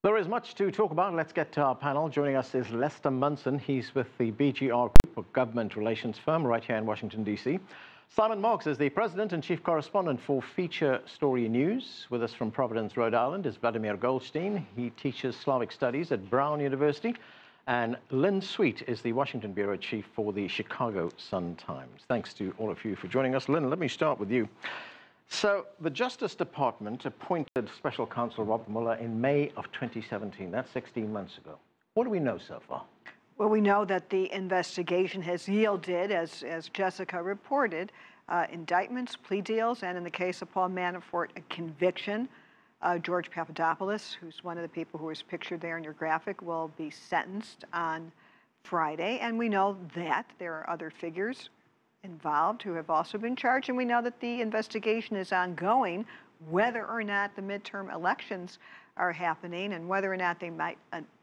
There is much to talk about. Let's get to our panel. Joining us is Lester Munson. He's with the BGR Group, a government relations firm right here in Washington, D.C. Simon Marks is the president and chief correspondent for Feature Story News. With us from Providence, Rhode Island, is Vladimir Golstein. He teaches Slavic Studies at Brown University. And Lynn Sweet is the Washington bureau chief for the Chicago Sun-Times. Thanks to all of you for joining us. Lynn, let me start with you. So the Justice Department appointed Special Counsel Robert Mueller in May of 2017. That's 16 months ago. What do we know so far? Well, we know that the investigation has yielded, as Jessica reported, indictments, plea deals, and in the case of Paul Manafort, a conviction. George Papadopoulos, who's one of the people who was pictured there in your graphic, will be sentenced on Friday. And we know that there are other figures involved who have also been charged, and we know that the investigation is ongoing, whether or not the midterm elections are happening and whether or not they might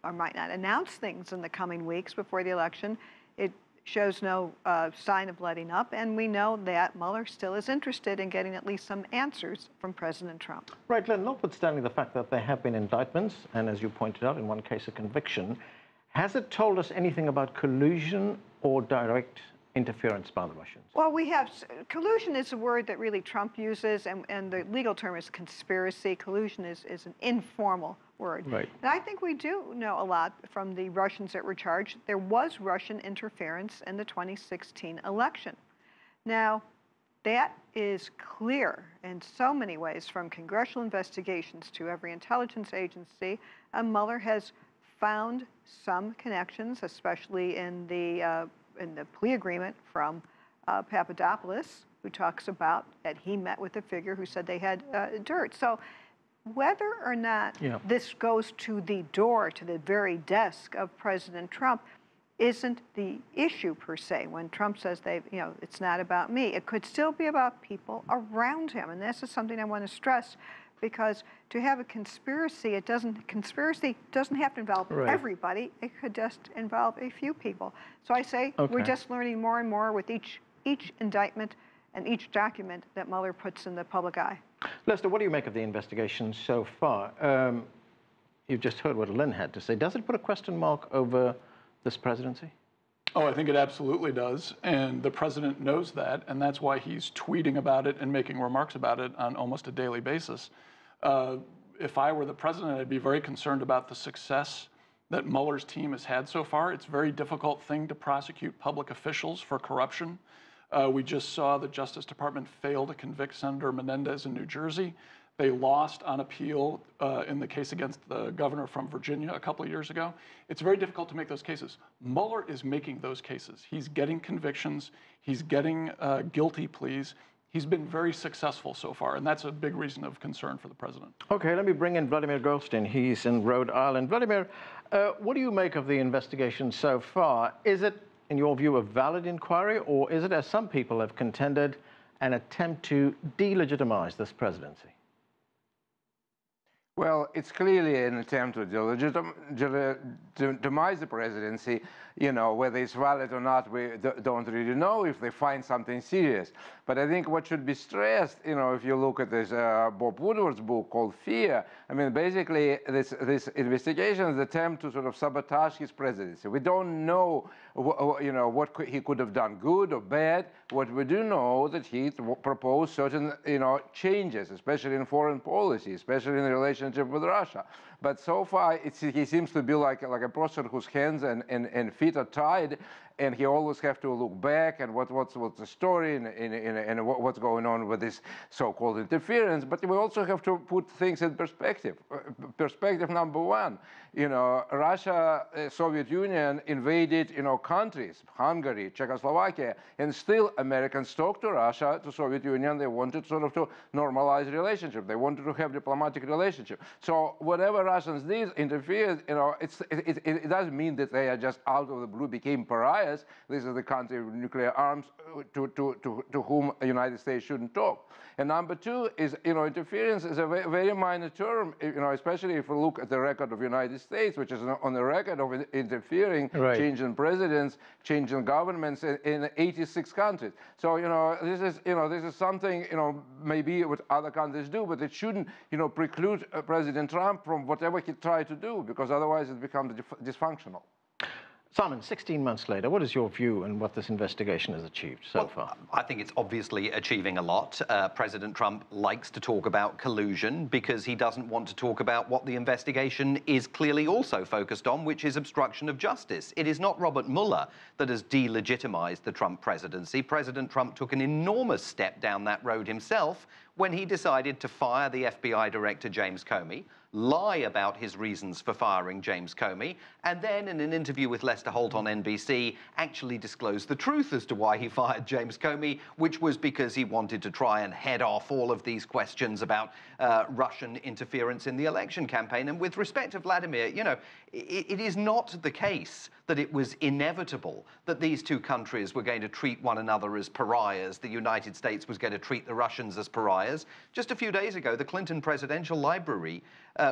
or might not announce things in the coming weeks before the election. It shows no sign of letting up, and we know that Mueller still is interested in getting at least some answers from President Trump. Right, Lynn, notwithstanding the fact that there have been indictments, and as you pointed out, in one case a conviction, has it told us anything about collusion or direct interference by the Russians? Well, we have collusion is a word that really Trump uses, and the legal term is conspiracy. Collusion is an informal word. Right. And I think we do know a lot from the Russians that were charged. There was Russian interference in the 2016 election. Now, that is clear in so many ways, from congressional investigations to every intelligence agency. Mueller has found some connections, especially in the plea agreement from Papadopoulos, who talks about that he met with a figure who said they had dirt. So whether or not this goes to the door, to the very desk of President Trump, isn't the issue per se. When Trump says it's not about me, it could still be about people around him. And this is something I want to stress, because to have a conspiracy, conspiracy doesn't have to involve everybody. It could just involve a few people. So I say we're just learning more and more with each indictment and each document that Mueller puts in the public eye. Lester, what do you make of the investigation so far? You've just heard what Lynn had to say. Does it put a question mark over this presidency? Oh, I think it absolutely does, and the president knows that, and that's why he's tweeting about it and making remarks about it on almost a daily basis. If I were the president, I'd be very concerned about the success that Mueller's team has had so far. It's a very difficult thing to prosecute public officials for corruption. We just saw the Justice Department fail to convict Senator Menendez in New Jersey. They lost on appeal in the case against the governor from Virginia a couple of years ago. It's very difficult to make those cases. Mueller is making those cases. He's getting convictions. He's getting guilty pleas. He's been very successful so far, and that's a big reason of concern for the president. Okay, let me bring in Vladimir Golstein. He's in Rhode Island. Vladimir, what do you make of the investigation so far? Is it, in your view, a valid inquiry, or is it, as some people have contended, an attempt to delegitimize this presidency? Well, it's clearly an attempt to demise the presidency. You know, whether it's valid or not, we don't really know if they find something serious. But I think what should be stressed, you know, if you look at this Bob Woodward's book called Fear, I mean, basically this investigation is an attempt to sort of sabotage his presidency. We don't know, you know, what he could have done, good or bad. What we do know that he proposed certain, you know, changes, especially in foreign policy, especially in the relationship with Russia. But so far, he seems to be like a person whose hands and feet are tied, and he always have to look back and what's the story and what's going on with this so-called interference. But we also have to put things in perspective. Perspective number one, you know, Russia, Soviet Union invaded, you know, countries, Hungary, Czechoslovakia, and still Americans talked to Russia, to Soviet Union. They wanted sort of to normalize relationship. They wanted to have diplomatic relationship. So whatever Russians did, interfered, you know, it doesn't mean that they are just out of the blue became pariahs. This is the country with nuclear arms to whom the United States shouldn't talk. And number two is, you know, interference is a very minor term, you know, especially if we look at the record of the United States, which is on the record of interfering, changing presidents, changing governments in 86 countries. So, you know, this is something, you know, maybe what other countries do, but it shouldn't, you know, preclude President Trump from whatever he tried to do, because otherwise it becomes dysfunctional. Simon, 16 months later, what is your view on what this investigation has achieved so far? I think it's obviously achieving a lot. President Trump likes to talk about collusion because he doesn't want to talk about what the investigation is clearly also focused on, which is obstruction of justice. It is not Robert Mueller that has delegitimized the Trump presidency. President Trump took an enormous step down that road himself when he decided to fire the FBI director, James Comey, lie about his reasons for firing James Comey, and then in an interview with Lester Holt on NBC, actually disclose the truth as to why he fired James Comey, which was because he wanted to try and head off all of these questions about Russian interference in the election campaign. And with respect to Vladimir, you know, it is not the case that it was inevitable that these two countries were going to treat one another as pariahs. The United States was going to treat the Russians as pariahs. Just a few days ago, the Clinton Presidential Library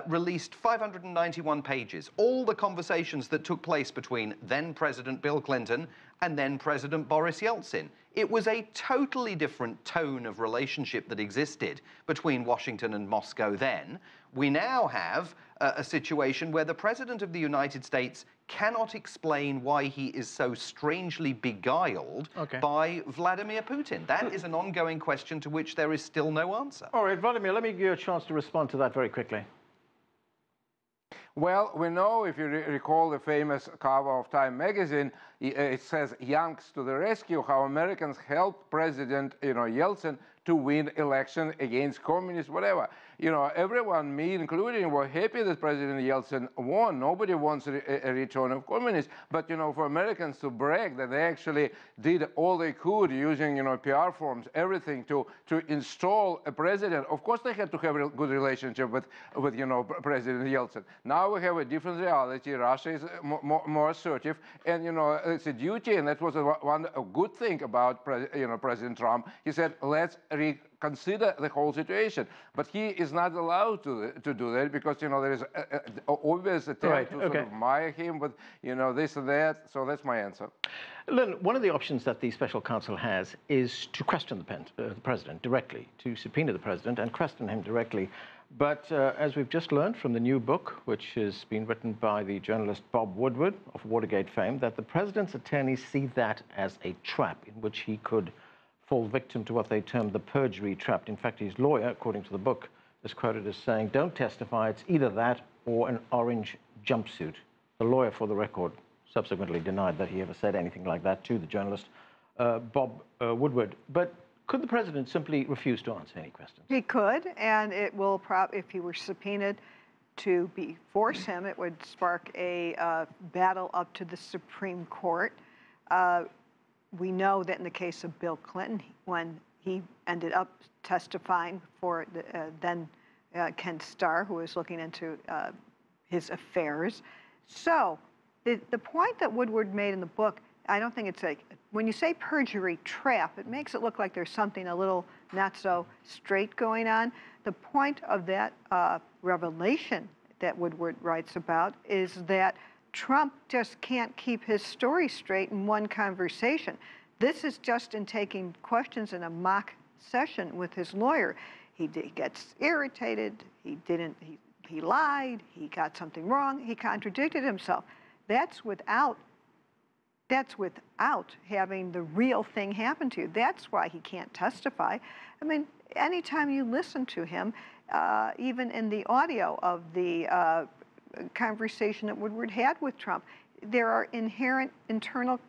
released 591 pages, all the conversations that took place between then President Bill Clinton and then President Boris Yeltsin. It was a totally different tone of relationship that existed between Washington and Moscow then. We now have a situation where the President of the United States cannot explain why he is so strangely beguiled by Vladimir Putin. That is an ongoing question to which there is still no answer. All right, Vladimir, let me give you a chance to respond to that very quickly. Well, we know, if you recall the famous cover of Time magazine, it says "Yanks to the rescue," how Americans helped President Yeltsin to win election against communists, whatever. You know, everyone, me including, were happy that President Yeltsin won. Nobody wants a return of communists. But, you know, for Americans to brag that they actually did all they could using, PR firms, everything to install a president, of course they had to have a good relationship with President Yeltsin. Now we have a different reality. Russia is more assertive. And, it's a duty, and that was a good thing about President Trump. He said, let's reconsider the whole situation. But he is not allowed to do that because, there is an obvious attempt to sort of mire him with, this and that. So that's my answer. Lynn, one of the options that the special counsel has is to question the president directly, to subpoena the president and question him directly. But as we've just learned from the new book, which has been written by the journalist Bob Woodward of Watergate fame, that the president's attorneys see that as a trap in which he could fall victim to what they term the perjury trap. In fact, his lawyer, according to the book, is quoted as saying, don't testify, it's either that or an orange jumpsuit. The lawyer, for the record, subsequently denied that he ever said anything like that to the journalist, Bob Woodward. But could the president simply refuse to answer any questions? He could, and it will if he were subpoenaed to force him, it would spark a battle up to the Supreme Court. We know that in the case of Bill Clinton, when he ended up testifying for then Ken Starr, who was looking into his affairs. So the point that Woodward made in the book, I don't think it's when you say perjury trap, it makes it look like there's something a little not so straight going on. The point of that revelation that Woodward writes about is that Trump just can't keep his story straight in one conversation. This is just in taking questions in a mock session with his lawyer. He gets irritated. He lied. He got something wrong. He contradicted himself. That's without having the real thing happen to you. That's why he can't testify. I mean, anytime you listen to him, even in the audio of the conversation that Woodward had with Trump, there are inherent internal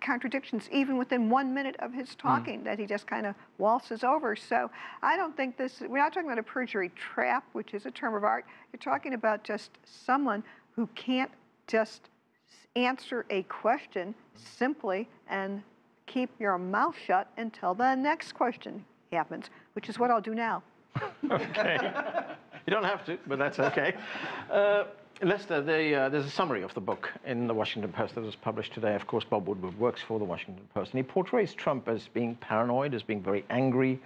contradictions, even within 1 minute of his talking, that he just kind of waltzes over. So I don't think we're not talking about a perjury trap, which is a term of art. You're talking about just someone who can't just answer a question simply and keep your mouth shut until the next question happens, which is what I'll do now. Okay. You don't have to, but that's okay. Lester, there's a summary of the book in the Washington Post that was published today. Of course, Bob Woodward works for the Washington Post, and he portrays Trump as being paranoid, as being very angry.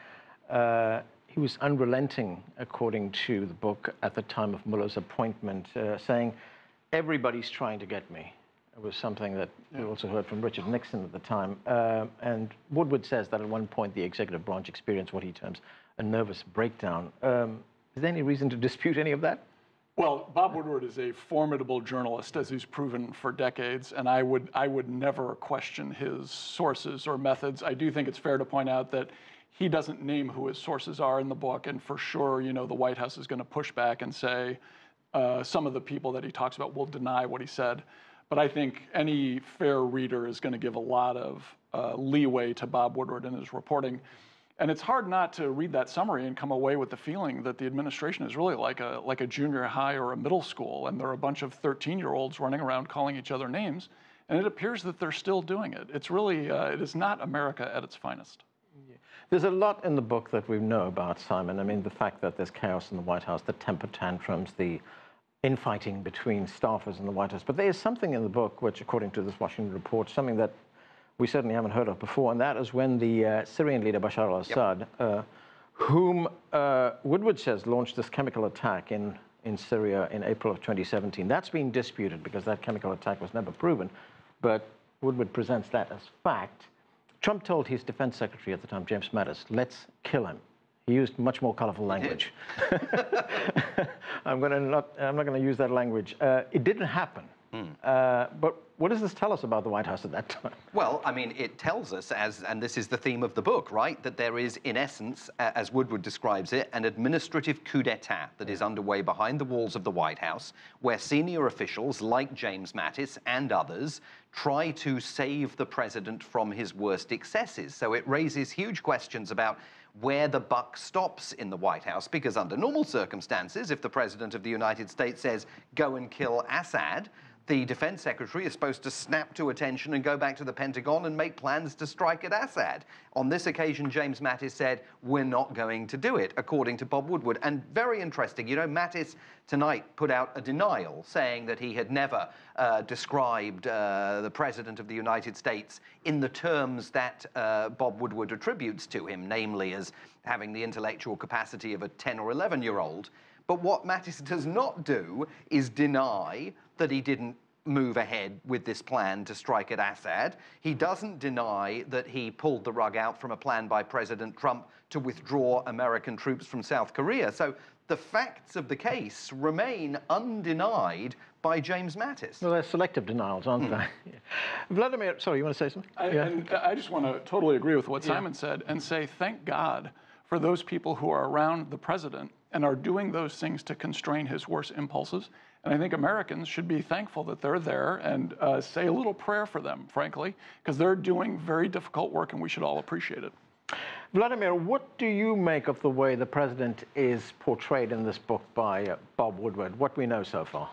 He was unrelenting, according to the book, at the time of Mueller's appointment, saying, everybody's trying to get me. It was something that we also heard from Richard Nixon at the time. And Woodward says that at one point the executive branch experienced what he terms a nervous breakdown. Is there any reason to dispute any of that? Well, Bob Woodward is a formidable journalist, as he's proven for decades, and I would never question his sources or methods. I do think it's fair to point out that he doesn't name who his sources are in the book, and for sure, you know, the White House is going to push back and say some of the people that he talks about will deny what he said. But I think any fair reader is going to give a lot of leeway to Bob Woodward in his reporting. And it's hard not to read that summary and come away with the feeling that the administration is really like a junior high or a middle school, and there are a bunch of 13-year-olds running around calling each other names, and it appears that they're still doing it. It's really, it is not America at its finest. Yeah. There's a lot in the book that we know about, Simon. I mean, the fact that there's chaos in the White House, the temper tantrums, the infighting between staffers in the White House. But there is something in the book which, according to this Washington report, something that we certainly haven't heard of before, and that is when the Syrian leader Bashar al-Assad, whom Woodward says launched this chemical attack in Syria in April of 2017. That's been disputed because that chemical attack was never proven, but Woodward presents that as fact. Trump told his defense secretary at the time, James Mattis, let's kill him. He used much more colorful language. I'm not going to use that language. It didn't happen. But what does this tell us about the White House at that time? Well, I mean, it tells us, and this is the theme of the book, right, that there is, in essence, as Woodward describes it, an administrative coup d'etat that is underway behind the walls of the White House, where senior officials like James Mattis and others try to save the president from his worst excesses. So it raises huge questions about where the buck stops in the White House, because under normal circumstances, if the President of the United States says, go and kill Assad, the defense secretary is supposed to snap to attention and go back to the Pentagon and make plans to strike at Assad. On this occasion, James Mattis said, we're not going to do it, according to Bob Woodward. And very interesting, you know, Mattis tonight put out a denial saying that he had never described the President of the United States in the terms that Bob Woodward attributes to him, namely as having the intellectual capacity of a 10 or 11-year-old. But what Mattis does not do is deny that he didn't move ahead with this plan to strike at Assad. He doesn't deny that he pulled the rug out from a plan by President Trump to withdraw American troops from South Korea. So the facts of the case remain undenied by James Mattis. Well, they're selective denials, aren't they? Yeah. Vladimir, sorry, you want to say something? I just want to totally agree with what Simon said and say thank God for those people who are around the president and are doing those things to constrain his worst impulses. And I think Americans should be thankful that they're there and say a little prayer for them, frankly, because they're doing very difficult work and we should all appreciate it. Vladimir, what do you make of the way the president is portrayed in this book by Bob Woodward, what we know so far?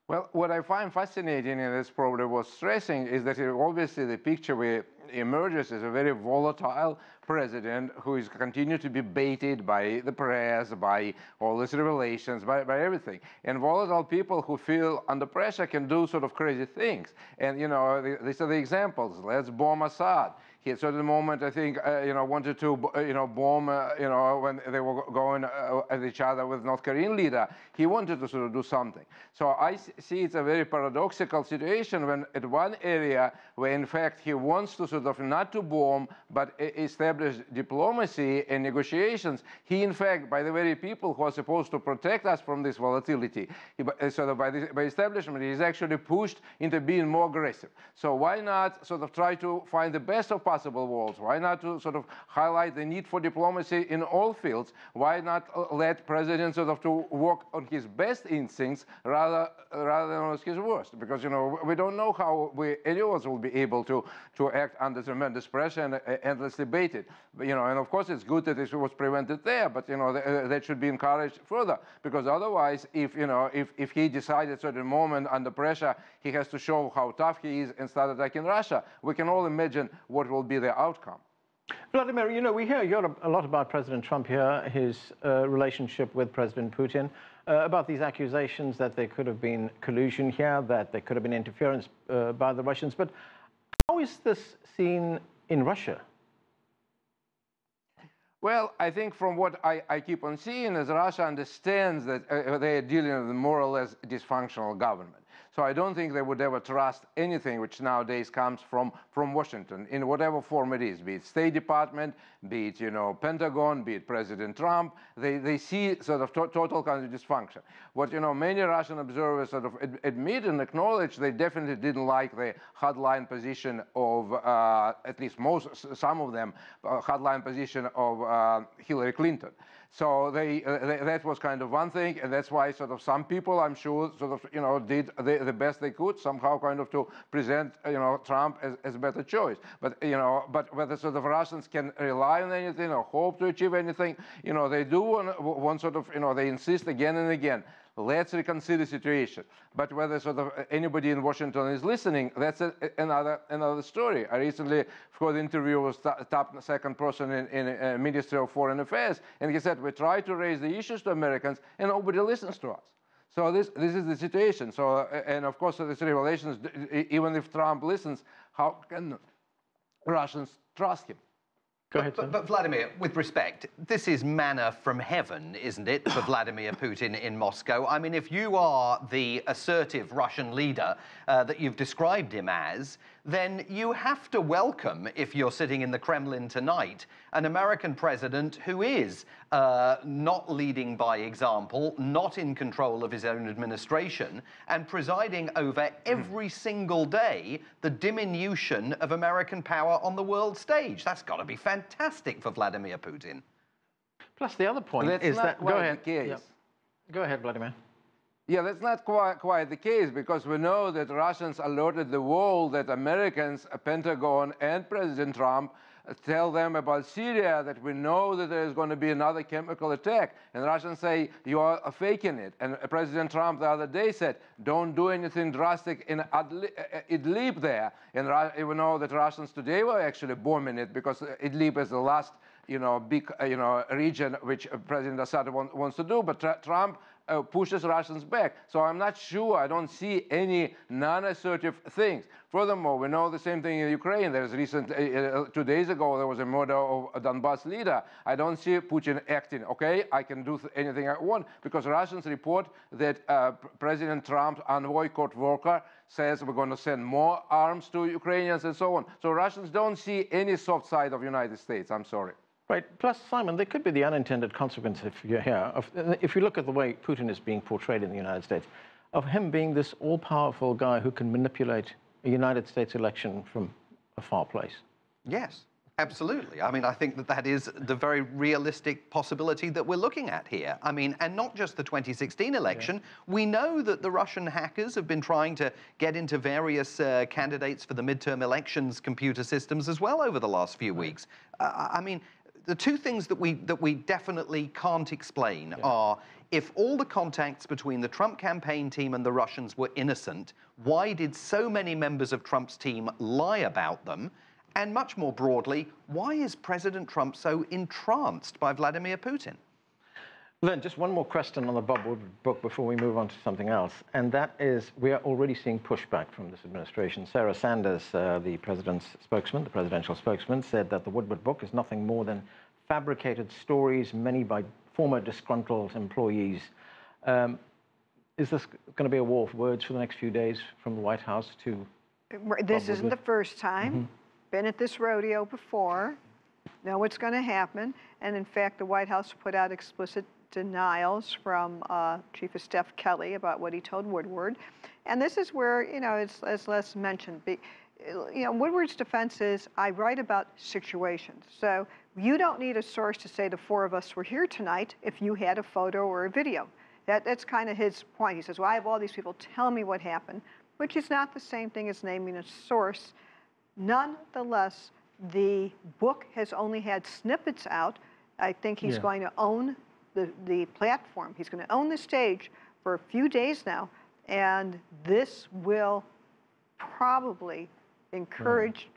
Well, what I find fascinating in this program was stressing is that obviously the picture emerges as a very volatile president who is continued to be baited by the press, by all these revelations, by everything. And volatile people who feel under pressure can do sort of crazy things. And, you know, these are the examples. Let's bomb Assad. He at a certain moment, I think, wanted to, bomb, when they were going at each other with North Korean leader. He wanted to sort of do something. So I see it's a very paradoxical situation when at one area where, in fact, he wants to sort of not to bomb, but establish diplomacy and negotiations, he, in fact, by the very people who are supposed to protect us from this volatility, by establishment, he's actually pushed into being more aggressive. So why not sort of try to find the best of possible worlds? Why not to sort of highlight the need for diplomacy in all fields? Why not let president sort of to work on his best instincts rather than on his worst? Because, you know, we don't know how any of us will be able to act under tremendous pressure and endlessly debated. But, you know, and of course it's good that it was prevented there, but, you know, that should be encouraged further, because otherwise, if he decided at a certain moment under pressure, he has to show how tough he is and start attacking Russia, we can all imagine what will be the outcome. Vladimir, you know, we hear a lot about President Trump here, his relationship with President Putin, about these accusations that there could have been collusion here, that there could have been interference by the Russians. But how is this seen in Russia? Well, I think from what I keep on seeing is Russia understands that they are dealing with a more or less dysfunctional government. So I don't think they would ever trust anything which nowadays comes from Washington, in whatever form it is, be it State Department, be it, Pentagon, be it President Trump. They see sort of total kind of dysfunction. What, many Russian observers sort of admit and acknowledge, they definitely didn't like the hardline position of, at least some of them, hardline position of Hillary Clinton. So that was kind of one thing, and that's why sort of some people, I'm sure, sort of, did the best they could somehow kind of to present, Trump as a better choice. But, but whether sort of Russians can rely on anything or hope to achieve anything, they do want sort of, they insist again and again, let's reconsider the situation. But whether sort of anybody in Washington is listening, that's another story. I recently heard an interview with top second person in Ministry of Foreign Affairs, and he said, we try to raise the issues to Americans, and nobody listens to us. So this is the situation. So, and of course, this revelations, even if Trump listens, how can Russians trust him? Go ahead, but Vladimir, with respect, this is manna from heaven, isn't it, for Vladimir Putin in Moscow? I mean, if you are the assertive Russian leader that you've described him as, then you have to welcome, if you're sitting in the Kremlin tonight, an American president who is not leading by example, not in control of his own administration, and presiding over every single day the diminution of American power on the world stage. That's got to be fantastic for Vladimir Putin. Plus, the other point is that... Go ahead. Yeah. Go ahead, Vladimir. Yeah, that's not quite the case, because we know that Russians alerted the world that Americans, Pentagon, and President Trump tell them about Syria, that we know that there is going to be another chemical attack. And Russians say, you are faking it. And President Trump the other day said, don't do anything drastic in Idlib there. And we know that Russians today were actually bombing it, because Idlib is the last big region which President Assad wants to do. But Trump pushes Russians back. So I'm not sure, I don't see any non-assertive things. Furthermore, we know the same thing in Ukraine. There's 2 days ago, there was a murder of a Donbass leader. I don't see Putin acting, okay? I can do anything I want, because Russians report that President Trump's envoy, Kurt Volker, says we're going to send more arms to Ukrainians and so on. So Russians don't see any soft side of the United States, I'm sorry. Right. Plus, Simon, there could be the unintended consequence, if you look at the way Putin is being portrayed in the United States, of him being this all-powerful guy who can manipulate a United States election from a far place. Yes, absolutely. I mean, I think that is the very realistic possibility that we're looking at here. I mean, and not just the 2016 election. Yeah. We know that the Russian hackers have been trying to get into various candidates for the midterm elections computer systems as well over the last few weeks. I mean, the two things that we definitely can't explain are, if all the contacts between the Trump campaign team and the Russians were innocent, why did so many members of Trump's team lie about them? And much more broadly, why is President Trump so entranced by Vladimir Putin? Lynn, just one more question on the Bob Woodward book before we move on to something else, and that is, we are already seeing pushback from this administration. Sarah Sanders, the president's spokesman, the presidential spokesman, said that the Woodward book is nothing more than fabricated stories, many by former disgruntled employees. Is this going to be a war of words for the next few days from the White House to... This isn't the first time. Mm-hmm. Been at this rodeo before. Know what's going to happen. And in fact, the White House put out explicit denials from Chief of Staff Kelly about what he told Woodward. And this is where, it's, as Les mentioned, Woodward's defense is, I write about situations. So you don't need a source to say the four of us were here tonight if you had a photo or a video. That's kind of his point. He says, well, I have all these people tell me what happened, which is not the same thing as naming a source. Nonetheless, the book has only had snippets out. I think he's going to own the platform. He's going to own the stage for a few days now, and this will probably encourage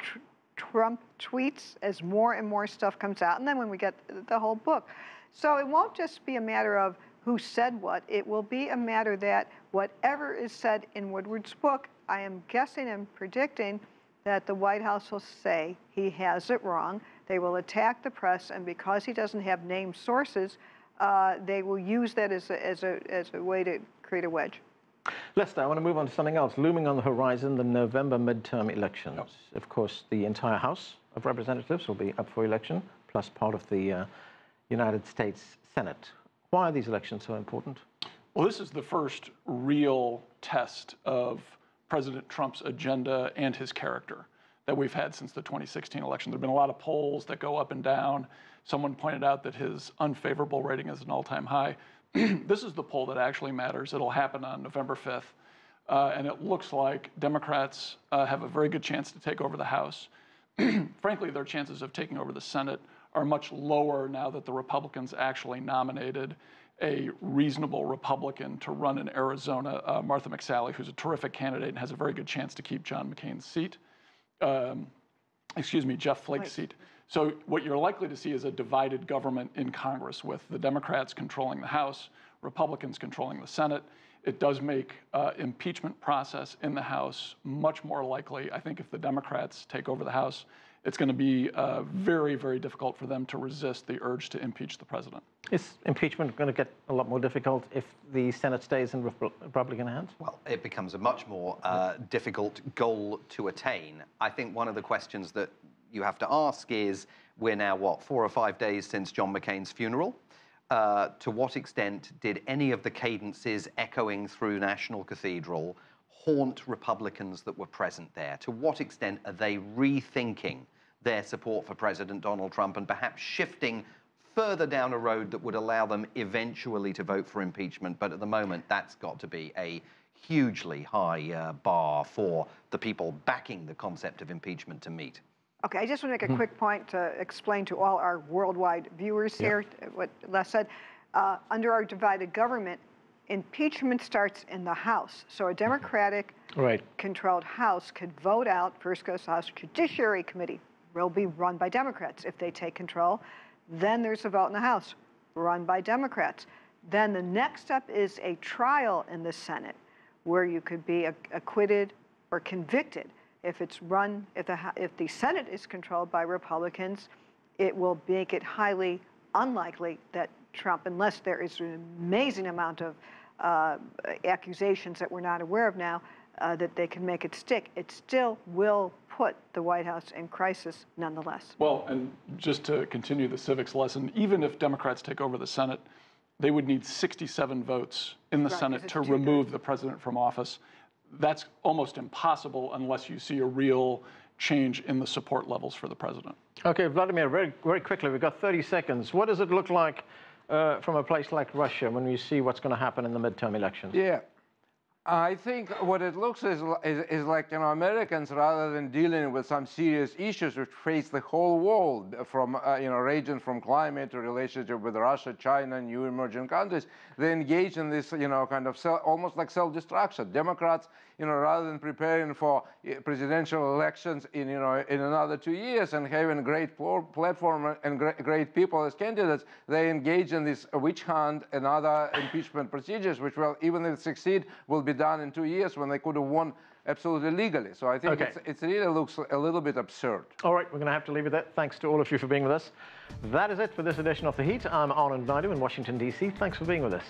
Trump tweets as more and more stuff comes out, and then when we get the whole book. So it won't just be a matter of who said what. It will be a matter that whatever is said in Woodward's book, I am guessing and predicting that the White House will say he has it wrong. They will attack the press, and because he doesn't have named sources, they will use that as a way to create a wedge. Lester, I want to move on to something else. Looming on the horizon, the November midterm elections. Yep. Of course, the entire House of Representatives will be up for election, plus part of the United States Senate. Why are these elections so important? Well, this is the first real test of President Trump's agenda and his character that we've had since the 2016 election. There have been a lot of polls that go up and down. Someone pointed out that his unfavorable rating is an all-time high. This is the poll that actually matters. It'll happen on November 5th. And it looks like Democrats have a very good chance to take over the House. Frankly, their chances of taking over the Senate are much lower now that the Republicans actually nominated a reasonable Republican to run in Arizona, Martha McSally, who's a terrific candidate and has a very good chance to keep John McCain's seat. Jeff Flake's seat. So what you're likely to see is a divided government in Congress with the Democrats controlling the House, Republicans controlling the Senate. It does make impeachment process in the House much more likely. I think if the Democrats take over the House, it's going to be very, very difficult for them to resist the urge to impeach the president. Is impeachment going to get a lot more difficult if the Senate stays in Republican hands? Well, it becomes a much more difficult goal to attain. I think one of the questions that you have to ask is, we're now, what, 4 or 5 days since John McCain's funeral? To what extent did any of the cadences echoing through National Cathedral haunt Republicans that were present there? To what extent are they rethinking their support for President Donald Trump and perhaps shifting further down a road that would allow them eventually to vote for impeachment? But at the moment, that's got to be a hugely high bar for the people backing the concept of impeachment to meet. Okay, I just want to make a quick point to explain to all our worldwide viewers here what Les said. Under our divided government, impeachment starts in the House. So a Democratic-controlled House could vote out, first goes to the House Judiciary Committee, will be run by Democrats if they take control. Then there's a vote in the House, run by Democrats. Then the next step is a trial in the Senate, where you could be acquitted or convicted. If it's run, if the Senate is controlled by Republicans, it will make it highly unlikely that Trump, unless there is an amazing amount of accusations that we're not aware of now, that they can make it stick. It still will put the White House in crisis nonetheless. Well, and just to continue the civics lesson, even if Democrats take over the Senate, they would need 67 votes in the Senate to remove the president from office. That's almost impossible unless you see a real change in the support levels for the president. Okay, Vladimir, very, very quickly, we've got 30 seconds. What does it look like from a place like Russia when we see what's going to happen in the midterm elections? Yeah. I think what it looks is like, Americans, rather than dealing with some serious issues which face the whole world, from ranging from climate to relationship with Russia, China, new emerging countries, they engage in this, kind of almost like self-destruction. Democrats, rather than preparing for presidential elections in another 2 years and having a great platform and great people as candidates, they engage in this witch hunt and other impeachment procedures, which will, even if succeed, will be done in 2 years when they could have won absolutely legally. So I think it really looks a little bit absurd. All right, we're going to have to leave it there. Thanks to all of you for being with us. That is it for this edition of The Heat. I'm al-Hamdani in Washington, D.C. Thanks for being with us.